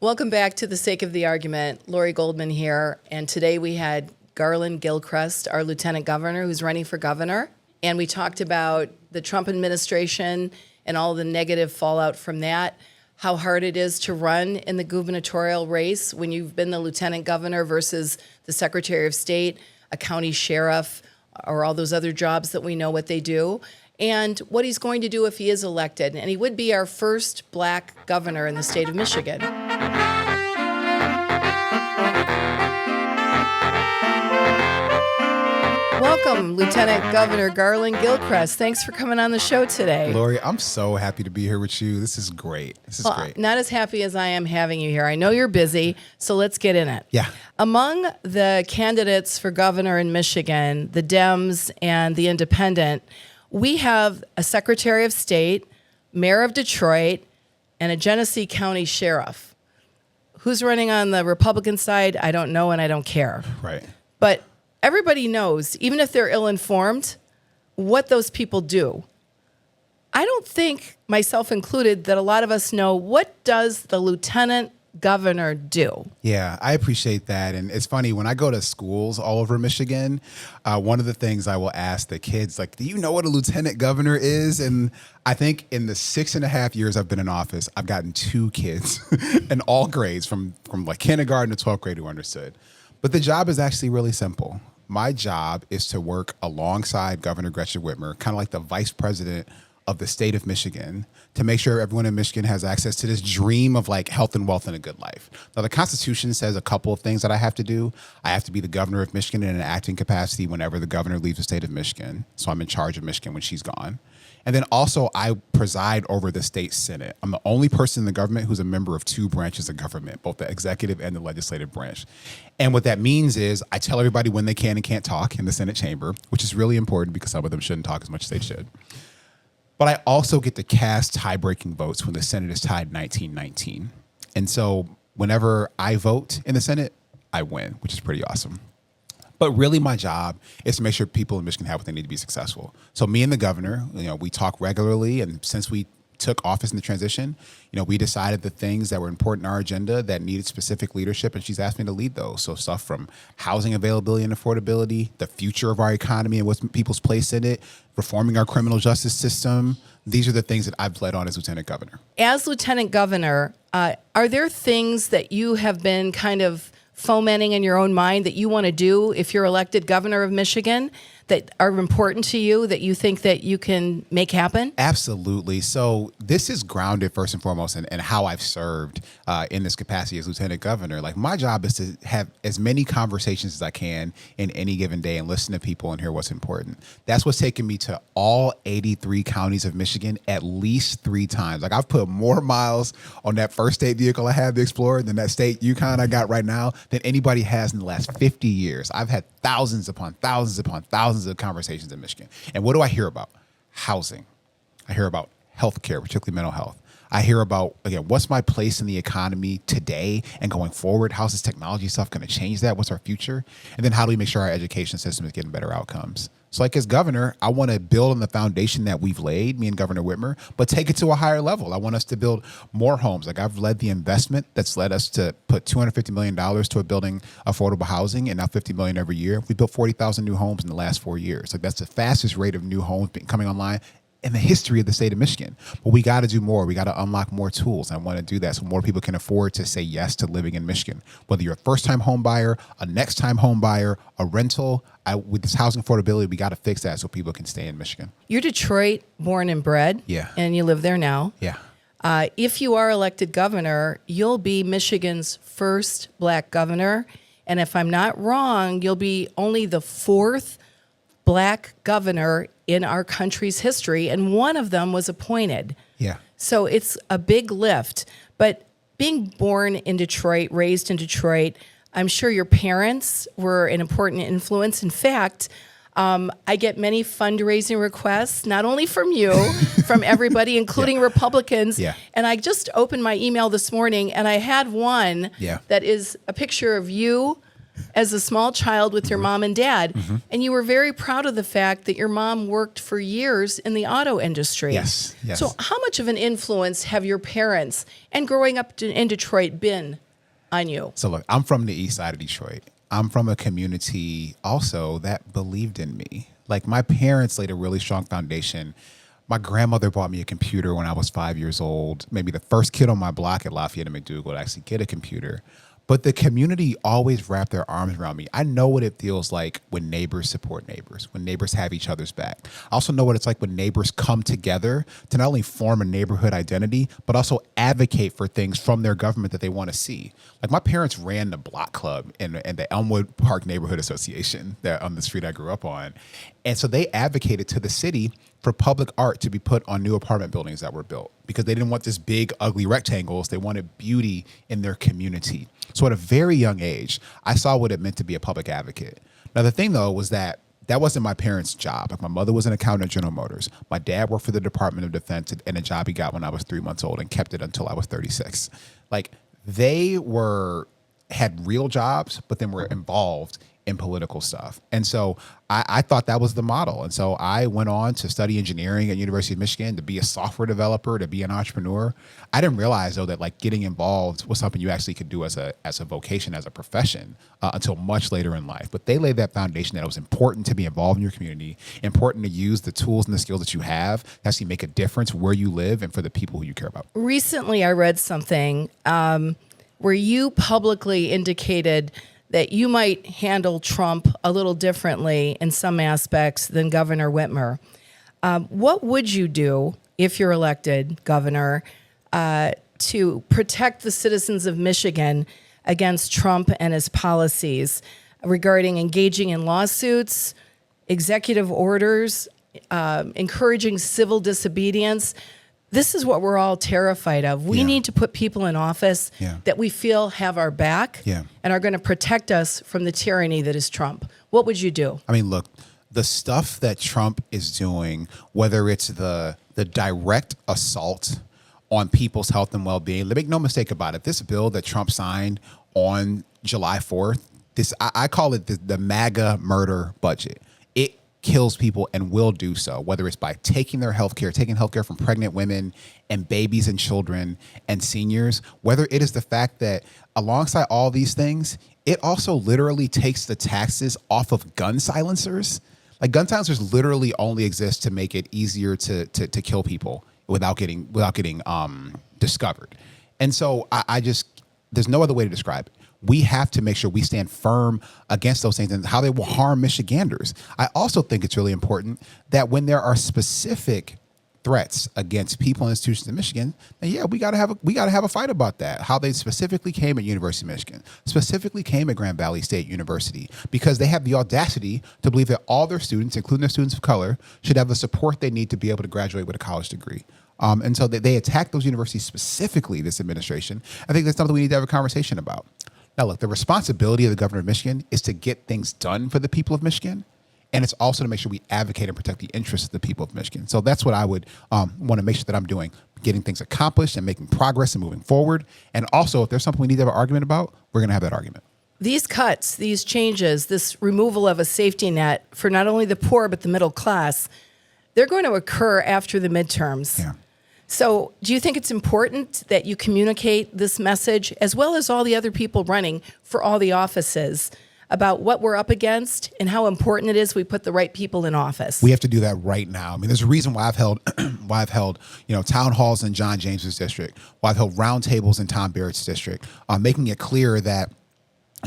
Welcome back to The Sake of the Argument. Lori Goldman here, and today we had Garlin Gilchrist, our lieutenant governor, who's running for governor, and we talked about the Trump administration and all the negative fallout from that, how hard it is to run in the gubernatorial race when you've been the lieutenant governor versus the secretary of state, a county sheriff, or all those other jobs that we know what they do, and what he's going to do if he is elected. And he would be our first black governor in the state of Michigan. Welcome, Lieutenant Governor Garlin Gilchrist. Thanks for coming on the show today. Lori, I'm so happy to be here with you. This is great. Great. Not as happy as I am having you here. I know you're busy, so let's get in it. Yeah. Among the candidates for governor in Michigan, the Dems and the Independent, we have a Secretary of State, Mayor of Detroit, and a Genesee County Sheriff. Who's running on the Republican side? I don't know, and I don't care. Right. But everybody knows, even if they're ill-informed, what those people do. I don't think, myself included, that a lot of us know, what does the lieutenant governor do? Yeah, I appreciate that. And it's funny, when I go to schools all over Michigan, one of the things I will ask the kids, like, do you know what a lieutenant governor is? And I think in the 6.5 years I've been in office, I've gotten 2 kids in all grades, from like kindergarten to 12th grade, who understood. But the job is actually really simple. My job is to work alongside Governor Gretchen Whitmer, kind of like the vice president of the state of Michigan, to make sure everyone in Michigan has access to this dream of like health and wealth and a good life. Now, the Constitution says a couple of things that I have to do. I have to be the governor of Michigan in an acting capacity whenever the governor leaves the state of Michigan. So I'm in charge of Michigan when she's gone. And then also I preside over the state Senate. I'm the only person in the government who's a member of 2 branches of government, both the executive and the legislative branch. And what that means is I tell everybody when they can and can't talk in the Senate chamber, which is really important because some of them shouldn't talk as much as they should. But I also get to cast tie-breaking votes when the Senate is tied 19-19. And so whenever I vote in the Senate, I win, which is pretty awesome. But really my job is to make sure people in Michigan have what they need to be successful. So me and the governor, we talk regularly. And since we took office in the transition, we decided the things that were important in our agenda that needed specific leadership. And she's asked me to lead those. So stuff from housing availability and affordability, the future of our economy and what's people's place in it, reforming our criminal justice system. These are the things that I've led on as lieutenant governor. As lieutenant governor, are there things that you have been kind of fomenting in your own mind that you want to do if you're elected governor of Michigan that are important to you, that you think that you can make happen? Absolutely. So this is grounded first and foremost in how I've served in this capacity as lieutenant governor. Like, my job is to have as many conversations as I can in any given day and listen to people and hear what's important. That's what's taken me to all 83 counties of Michigan at least 3 times. Like, I've put more miles on that first state vehicle I have to explore than that state Yukon I got right now than anybody has in the last 50 years. I've had thousands upon thousands upon thousands of conversations in Michigan. And what do I hear about? Housing. I hear about healthcare, particularly mental health. I hear about, again, what's my place in the economy today and going forward? How's this technology stuff going to change that? What's our future? And then how do we make sure our education system is getting better outcomes? So like, as governor, I want to build on the foundation that we've laid, me and Governor Whitmer, but take it to a higher level. I want us to build more homes. Like, I've led the investment that's led us to put $250 million to building affordable housing, and now $50 million every year. We built 40,000 new homes in the last 4 years. Like, that's the fastest rate of new homes coming online in the history of the state of Michigan. But we got to do more. We got to unlock more tools. And I want to do that so more people can afford to say yes to living in Michigan. Whether you're a first-time home buyer, a next-time home buyer, a rental, with this housing affordability, we got to fix that so people can stay in Michigan. You're Detroit born and bred. Yeah. And you live there now. Yeah. If you are elected governor, you'll be Michigan's first black governor. And if I'm not wrong, you'll be only the 4th black governor in our country's history, and one of them was appointed. Yeah. So it's a big lift. But being born in Detroit, raised in Detroit, I'm sure your parents were an important influence. In fact, I get many fundraising requests, not only from you, from everybody, including Republicans. Yeah. And I just opened my email this morning, and I had one that is a picture of you as a small child with your mom and dad, and you were very proud of the fact that your mom worked for years in the auto industry. Yes, yes. So how much of an influence have your parents and growing up in Detroit been on you? So look, I'm from the east side of Detroit. I'm from a community also that believed in me. Like my parents laid a really strong foundation. My grandmother bought me a computer when I was 5 years old, maybe the first kid on my block at Lafayette and McDougal to actually get a computer. But the community always wrapped their arms around me. I know what it feels like when neighbors support neighbors, when neighbors have each other's back. I also know what it's like when neighbors come together to not only form a neighborhood identity, but also advocate for things from their government that they want to see. Like my parents ran the block club in the Elmwood Park Neighborhood Association that on the street I grew up on. And so they advocated to the city for public art to be put on new apartment buildings that were built because they didn't want this big, ugly rectangles. They wanted beauty in their community. So at a very young age, I saw what it meant to be a public advocate. Now, the thing, though, was that wasn't my parents' job. Like my mother was an accountant at General Motors. My dad worked for the Department of Defense in a job he got when I was 3 months old and kept it until I was 36. Like they had real jobs, but then were involved in political stuff. And so I thought that was the model. And so I went on to study engineering at University of Michigan, to be a software developer, to be an entrepreneur. I didn't realize, though, that like getting involved was something you actually could do as a vocation, as a profession, until much later in life. But they laid that foundation that it was important to be involved in your community, important to use the tools and the skills that you have to actually make a difference where you live and for the people who you care about. Recently, I read something where you publicly indicated that you might handle Trump a little differently in some aspects than Governor Whitmer. What would you do if you're elected governor to protect the citizens of Michigan against Trump and his policies regarding engaging in lawsuits, executive orders, encouraging civil disobedience? This is what we're all terrified of. We need to put people in office that we feel have our back and are going to protect us from the tyranny that is Trump. What would you do? I mean, look, the stuff that Trump is doing, whether it's the direct assault on people's health and well-being, make no mistake about it. This bill that Trump signed on July 4th, I call it the MAGA murder budget. It kills people and will do so, whether it's by taking healthcare from pregnant women and babies and children and seniors, whether it is the fact that alongside all these things, it also literally takes the taxes off of gun silencers. Like gun silencers literally only exist to make it easier to kill people without getting discovered. And so there's no other way to describe it. We have to make sure we stand firm against those things and how they will harm Michiganders. I also think it's really important that when there are specific threats against people and institutions in Michigan, then we gotta have a fight about that. How they specifically came at University of Michigan, specifically came at Grand Valley State University, because they have the audacity to believe that all their students, including their students of color, should have the support they need to be able to graduate with a college degree. And so they attack those universities specifically, this administration. I think that's something we need to have a conversation about. Now, look, the responsibility of the governor of Michigan is to get things done for the people of Michigan. And it's also to make sure we advocate and protect the interests of the people of Michigan. So that's what I would want to make sure that I'm doing, getting things accomplished and making progress and moving forward. And also, if there's something we need to have an argument about, we're going to have that argument. These cuts, these changes, this removal of a safety net for not only the poor, but the middle class, they're going to occur after the midterms. Yeah. So do you think it's important that you communicate this message, as well as all the other people running for all the offices, about what we're up against and how important it is we put the right people in office? We have to do that right now. I mean, there's a reason why I've held town halls in John James's district, why I've held roundtables in Tom Barrett's district, making it clear that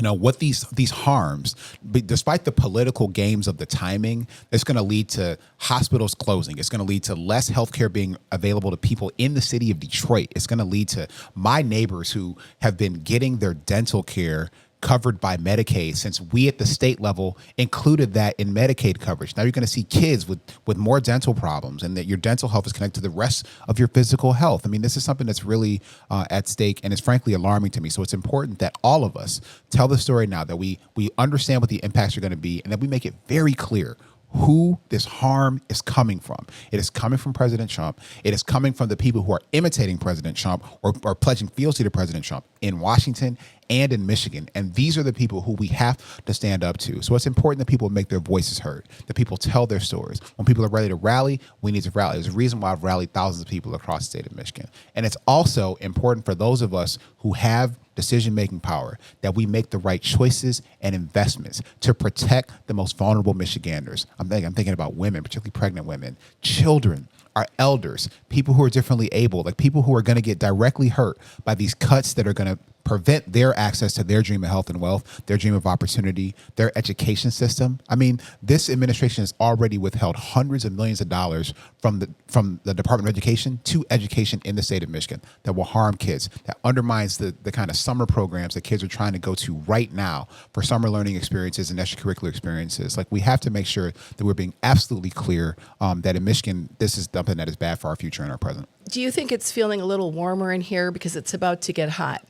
what these harms, despite the political games of the timing, it's going to lead to hospitals closing. It's going to lead to less healthcare being available to people in the city of Detroit. It's going to lead to my neighbors who have been getting their dental care covered by Medicaid since we at the state level included that in Medicaid coverage. Now you're going to see kids with more dental problems, and that your dental health is connected to the rest of your physical health. I mean, this is something that's really at stake, and it's frankly alarming to me. So it's important that all of us tell the story now, that we understand what the impacts are going to be, and that we make it very clear who this harm is coming from. It is coming from President Trump. It is coming from the people who are imitating President Trump or pledging fealty to President Trump in Washington and in Michigan. And these are the people who we have to stand up to. So it's important that people make their voices heard, that people tell their stories. When people are ready to rally, we need to rally. There's a reason why I've rallied thousands of people across the state of Michigan. And it's also important for those of us who have decision-making power that we make the right choices and investments to protect the most vulnerable Michiganders. I'm thinking about women, particularly pregnant women, children, our elders, people who are differently able, like people who are going to get directly hurt by these cuts that are going to prevent their access to their dream of health and wealth, their dream of opportunity, their education system. I mean, this administration has already withheld hundreds of millions of dollars from the Department of Education to education in the state of Michigan that will harm kids, that undermines the kind of summer programs that kids are trying to go to right now for summer learning experiences and extracurricular experiences. Like, we have to make sure that we're being absolutely clear that in Michigan, this is something that is bad for our future and our present. Do you think it's feeling a little warmer in here because it's about to get hot?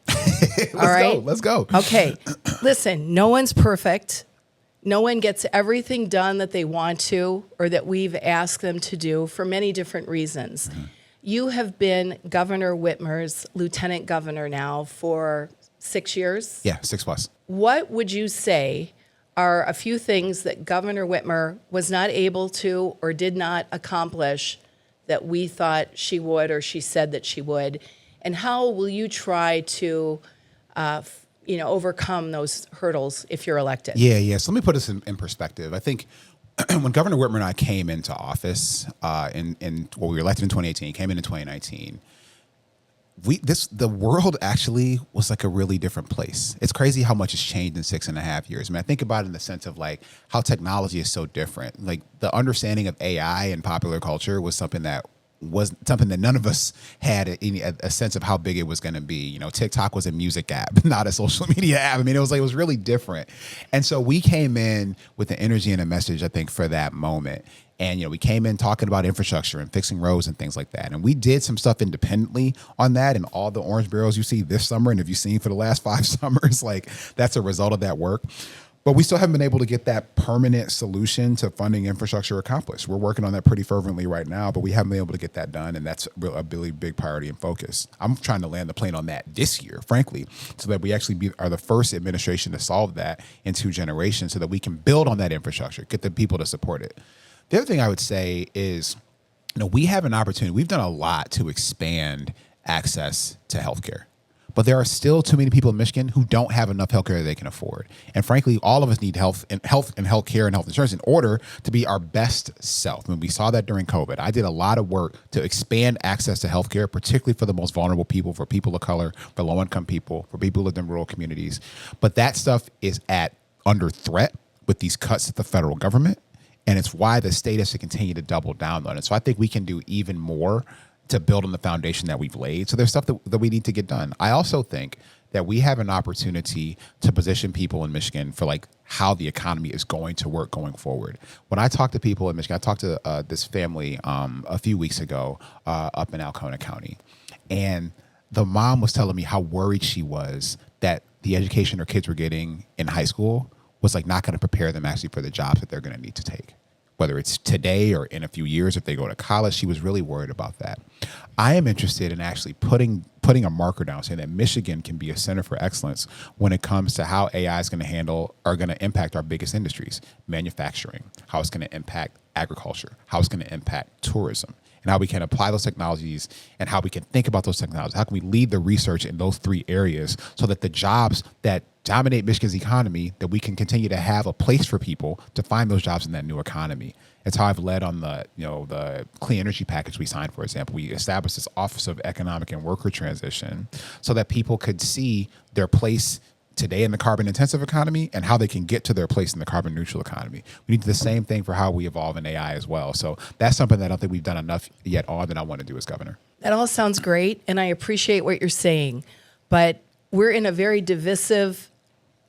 Let's go. Okay. Listen, no one's perfect. No one gets everything done that they want to or that we've asked them to do for many different reasons. Mm-hmm. You have been Governor Whitmer's lieutenant governor now for 6 years? Yeah, 6+. What would you say are a few things that Governor Whitmer was not able to or did not accomplish that we thought she would or she said that she would? And how will you try to overcome those hurdles if you're elected? Yeah. So let me put this in perspective. I think when Governor Whitmer and I came into office we were elected in 2018, came in 2019, the world actually was like a really different place. It's crazy how much has changed in 6.5 years. I mean, I think about it in the sense of like how technology is so different. Like, the understanding of AI in popular culture was something that none of us had a sense of how big it was going to be. You know, TikTok was a music app, not a social media app. I mean, it was really different. And so we came in with the energy and a message, I think, for that moment. And, we came in talking about infrastructure and fixing roads and things like that. And we did some stuff independently on that. And all the orange barrels you see this summer and have you seen for the last 5 summers, like, that's a result of that work. But we still haven't been able to get that permanent solution to funding infrastructure accomplished. We're working on that pretty fervently right now, but we haven't been able to get that done, and that's a really big priority and focus. I'm trying to land the plane on that this year, frankly, so that we actually are the first administration to solve that in 2 generations so that we can build on that infrastructure, get the people to support it. The other thing I would say is, we have an opportunity. We've done a lot to expand access to healthcare. But there are still too many people in Michigan who don't have enough healthcare they can afford. And frankly, all of us need health and healthcare and health insurance in order to be our best self. I mean, we saw that during COVID. I did a lot of work to expand access to healthcare, particularly for the most vulnerable people, for people of color, for low-income people, for people who live in rural communities. But that stuff is under threat with these cuts at the federal government. And it's why the state has to continue to double down on it. So I think we can do even more to build on the foundation that we've laid. So there's stuff that we need to get done. I also think that we have an opportunity to position people in Michigan for like how the economy is going to work going forward. When I talk to people in Michigan, I talked to this family a few weeks ago up in Alcona County. And the mom was telling me how worried she was that the education her kids were getting in high school was like not going to prepare them actually for the jobs that they're going to need to take. Whether it's today or in a few years, if they go to college, she was really worried about that. I am interested in actually putting a marker down, saying that Michigan can be a center for excellence when it comes to how AI is going to impact our biggest industries, manufacturing, how it's going to impact agriculture, how it's going to impact tourism, and how we can apply those technologies and how we can think about those technologies. How can we lead the research in those 3 areas so that the jobs that dominate Michigan's economy, that we can continue to have a place for people to find those jobs in that new economy. It's how I've led on the clean energy package we signed, for example. We established this Office of Economic and Worker Transition so that people could see their place today in the carbon intensive economy and how they can get to their place in the carbon neutral economy. We need to do the same thing for how we evolve in AI as well. So that's something that I don't think we've done enough yet on that I want to do as governor. That all sounds great, and I appreciate what you're saying, but we're in a very divisive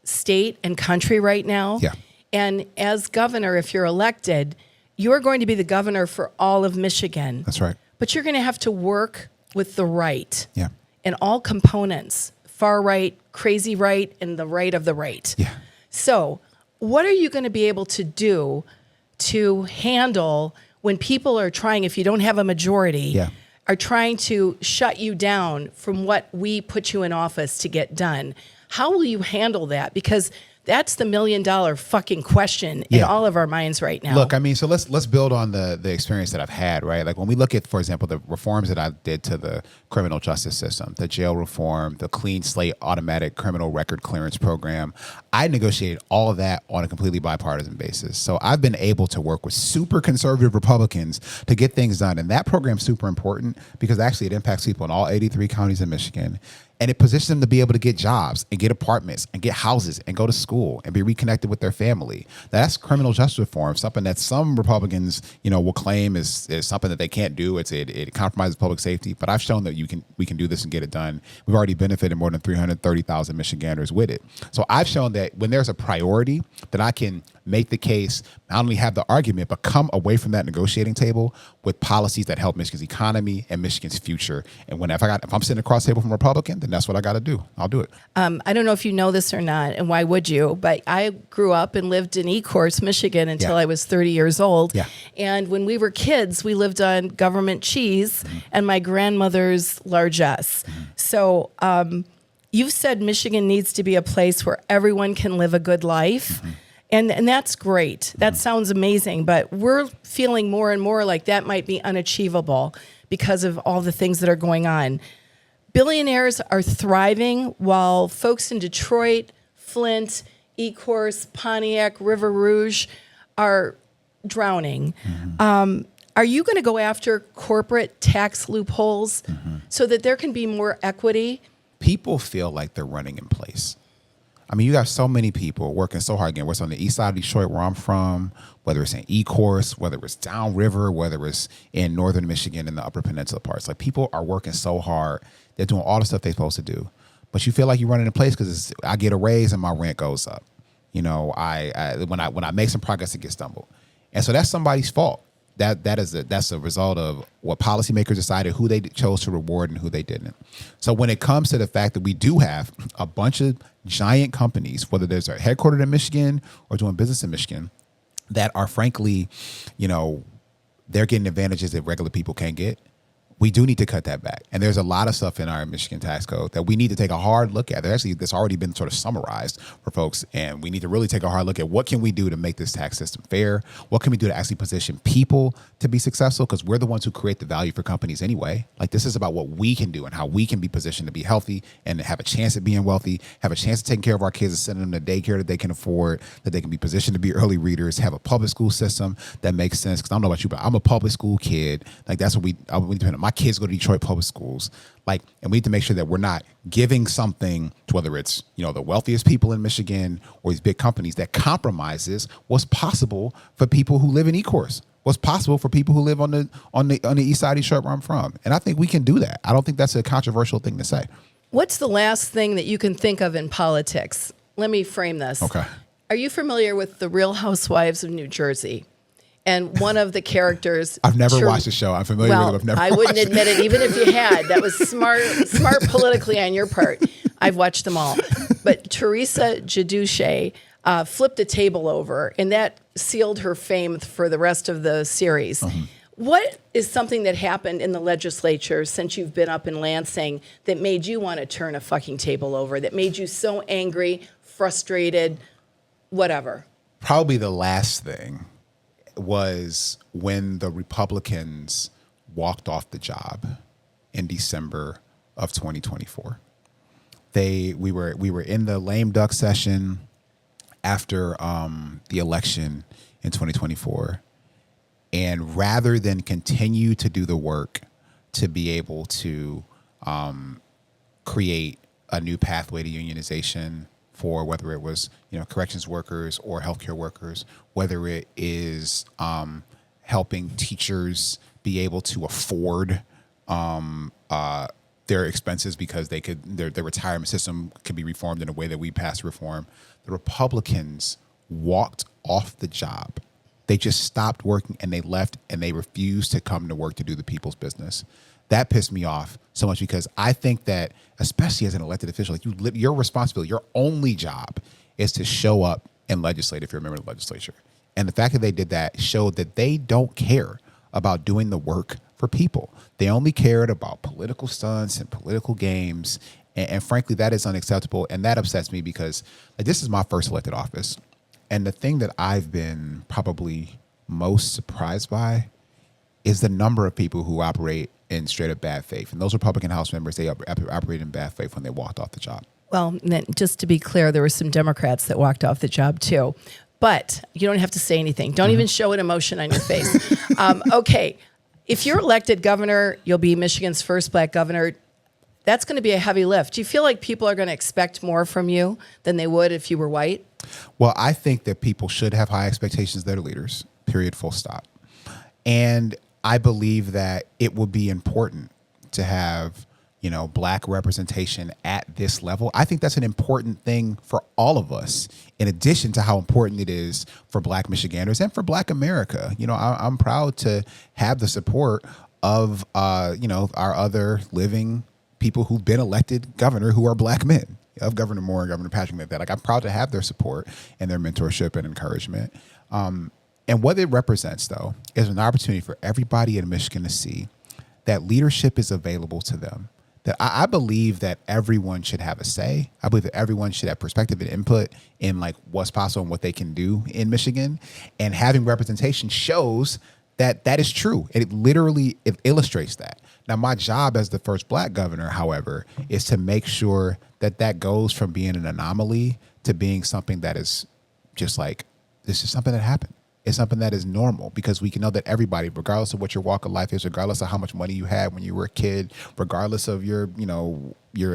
state and country right now. Yeah. And as governor, if you're elected, you're going to be the governor for all of Michigan. That's right. But you're going to have to work with the right. Yeah. And all components, far right, crazy right, and the right of the right. Yeah. So what are you going to be able to do to handle when people are trying, if you don't have a majority, are trying to shut you down from what we put you in office to get done. How will you handle that? Because that's the $1 million fucking question in all of our minds right now. Look, I mean, so let's build on the experience that I've had, right? Like when we look at, for example, the reforms that I did to the criminal justice system, the jail reform, the clean slate automatic criminal record clearance program, I negotiated all of that on a completely bipartisan basis. So I've been able to work with super conservative Republicans to get things done. And that program's super important because actually it impacts people in all 83 counties in Michigan. And it positions them to be able to get jobs and get apartments and get houses and go to school and be reconnected with their family. That's criminal justice reform, something that some Republicans, will claim is something that they can't do. It compromises public safety. But I've shown that we can do this and get it done. We've already benefited more than 330,000 Michiganders with it. So I've shown that when there's a priority, that I can make the case, not only have the argument, but come away from that negotiating table with policies that help Michigan's economy and Michigan's future. And if I'm sitting across the table from a Republican, then that's what I got to do. I'll do it. I don't know if you know this or not, and why would you? But I grew up and lived in Ecorse, Michigan, until I was 30 years old. Yeah. And when we were kids, we lived on government cheese and my grandmother's largesse. So you've said Michigan needs to be a place where everyone can live a good life. And that's great. That sounds amazing. But we're feeling more and more like that might be unachievable because of all the things that are going on. Billionaires are thriving while folks in Detroit, Flint, Ecorse, Pontiac, River Rouge are drowning. Are you going to go after corporate tax loopholes so that there can be more equity? People feel like they're running in place. I mean, you got so many people working so hard. Again, whether it's on the east side of Detroit, where I'm from, whether it's in Ecorse, whether it's downriver, whether it's in northern Michigan in the upper peninsula parts. Like, people are working so hard. They're doing all the stuff they're supposed to do. But you feel like you're running in place because I get a raise and my rent goes up. When I make some progress, it gets stumbled. And so that's somebody's fault. That's a result of what policymakers decided, who they chose to reward and who they didn't. So when it comes to the fact that we do have a bunch of giant companies, whether they're headquartered in Michigan or doing business in Michigan, that are frankly, they're getting advantages that regular people can't get, we do need to cut that back. And there's a lot of stuff in our Michigan tax code that we need to take a hard look at. That's already been sort of summarized for folks. And we need to really take a hard look at what can we do to make this tax system fair? What can we do to actually position people to be successful? Because we're the ones who create the value for companies anyway. Like, this is about what we can do and how we can be positioned to be healthy and have a chance at being wealthy, have a chance of taking care of our kids and sending them to daycare that they can afford, that they can be positioned to be early readers, have a public school system that makes sense. Because I don't know about you, but I'm a public school kid. Like, that's what we depend on. My kids go to Detroit public schools. Like, and we need to make sure that we're not giving something to, whether it's, the wealthiest people in Michigan or these big companies, that compromises what's possible for people who live in Ecorse, what's possible for people who live on the east side of Detroit where I'm from. And I think we can do that. I don't think that's a controversial thing to say. What's the last thing that you can think of in politics? Let me frame this. Okay. Are you familiar with The Real Housewives of New Jersey? And one of the characters... I've never watched the show. I'm familiar with it. I've never I wouldn't admit it, even if you had. That was smart politically on your part. I've watched them all. But Teresa Giudice flipped a table over, and that sealed her fame for the rest of the series. What is something that happened in the legislature since you've been up in Lansing that made you want to turn a fucking table over, that made you so angry, frustrated, whatever? Probably the last thing was when the Republicans walked off the job in December of 2024. We were in the lame duck session after the election in 2024, and rather than continue to do the work to be able to create a new pathway to unionization for whether it was corrections workers or healthcare workers, whether it is helping teachers be able to afford their expenses because their retirement system could be reformed in a way that we passed reform. The Republicans walked off the job. They just stopped working and they left, and they refused to come to work to do the people's business. That pissed me off so much because I think that, especially as an elected official, like your responsibility, your only job is to show up and legislate if you're a member of the legislature. And the fact that they did that showed that they don't care about doing the work for for people. They only cared about political stunts and political games. And frankly, that is unacceptable. And that upsets me because this is my first elected office. And the thing that I've been probably most surprised by is the number of people who operate in straight up bad faith. And those Republican House members, they operated in bad faith when they walked off the job. Well, then, just to be clear, there were some Democrats that walked off the job too. But you don't have to say anything. Don't even show an emotion on your face. Okay, if you're elected governor, you'll be Michigan's first black governor. That's going to be a heavy lift. Do you feel like people are going to expect more from you than they would if you were white? Well, I think that people should have high expectations of their leaders, period, full stop. And I believe that it will be important to have, black representation at this level. I think that's an important thing for all of us, in addition to how important it is for black Michiganders and for black America. I'm proud to have the support of, our other living people who've been elected governor who are black men, of Governor Moore and Governor Patrick, like that. I'm proud to have their support and their mentorship and encouragement. And what it represents, though, is an opportunity for everybody in Michigan to see that leadership is available to them. That I believe that everyone should have a say. I believe that everyone should have perspective and input in what's possible and what they can do in Michigan. And having representation shows that that is true. And it illustrates that. Now, my job as the first black governor, however, is to make sure that that goes from being an anomaly to being something that is just this is something that happened. It's something that is normal, because we can know that everybody, regardless of what your walk of life is, regardless of how much money you had when you were a kid, regardless of your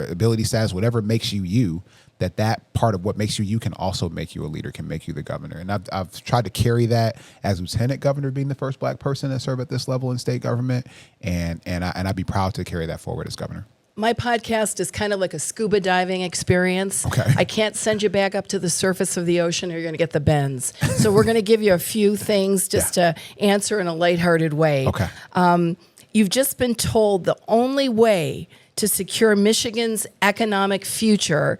ability status, whatever makes you, that part of what makes you can also make you a leader, can make you the governor. And I've tried to carry that as lieutenant governor, being the first black person to serve at this level in state government. And I'd be proud to carry that forward as governor. My podcast is kind of like a scuba diving experience. Okay. I can't send you back up to the surface of the ocean or you're going to get the bends. So we're going to give you a few things just to answer in a lighthearted way. Okay. You've just been told the only way to secure Michigan's economic future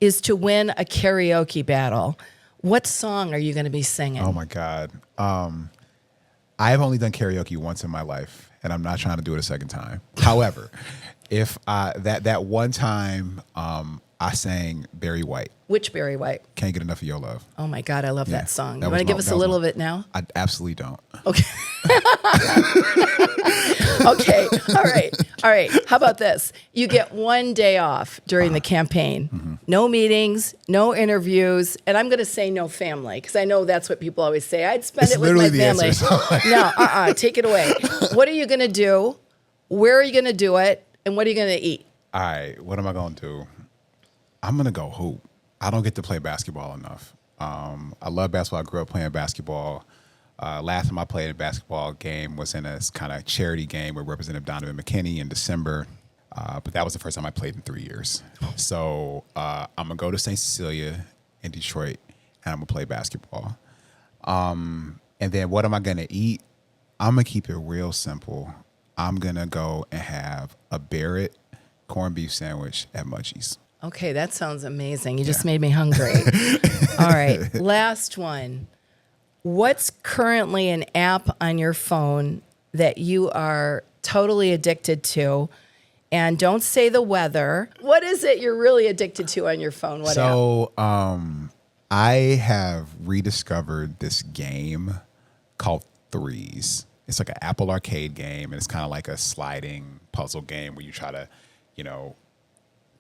is to win a karaoke battle. What song are you going to be singing? Oh, my God. I have only done karaoke once in my life, and I'm not trying to do it a second time. However, if that one time I sang Barry White. Which Barry White? Can't Get Enough of Your Love. Oh my God, I love that song. You want to was give us a little of it now? I absolutely don't. Okay. Okay. All right. How about this? You get one day off during the campaign. Mm-hmm. No meetings, no interviews, and I'm going to say no family, because I know that's what people always say. I'd spend it with my family. No, take it away. What are you going to do? Where are you going to do it? And what are you going to eat? All right, what am I going to do? I'm going to go hoop. I don't get to play basketball enough. I love basketball. I grew up playing basketball. Last time I played a basketball game was in a kind of charity game with Representative Donovan McKinney in December. But that was the first time I played in 3 years. So I'm going to go to St. Cecilia in Detroit, and I'm going to play basketball. And then what am I going to eat? I'm going to keep it real simple. I'm going to go and have a Barrett corned beef sandwich at Munchie's. Okay, that sounds amazing. You just made me hungry. All right, last one. What's currently an app on your phone that you are totally addicted to? And don't say the weather. What is it you're really addicted to on your phone? What app? I have rediscovered this game called Threes. It's like an Apple Arcade game, and it's kind of like a sliding puzzle game where you try to,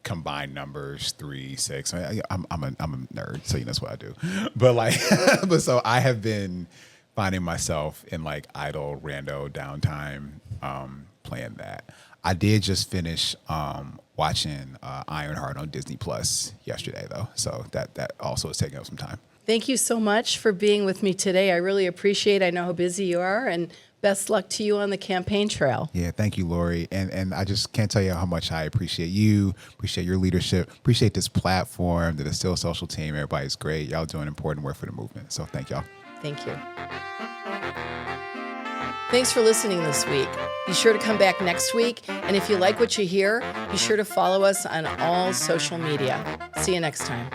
combine numbers 3, 6. I'm a nerd, so that's what I do. But so I have been finding myself in idle rando downtime playing that. I did just finish watching Ironheart on Disney Plus yesterday, though, so that also is taking up some time. Thank you so much for being with me today. I really appreciate it. I know how busy you are, and best luck to you on the campaign trail. Yeah, thank you, Lori. And I just can't tell you how much I appreciate you, appreciate your leadership, appreciate this platform, the Still Social team. Everybody's great. Y'all doing important work for the movement. So thank y'all. Thank you. Thanks for listening this week. Be sure to come back next week. And if you like what you hear, be sure to follow us on all social media. See you next time.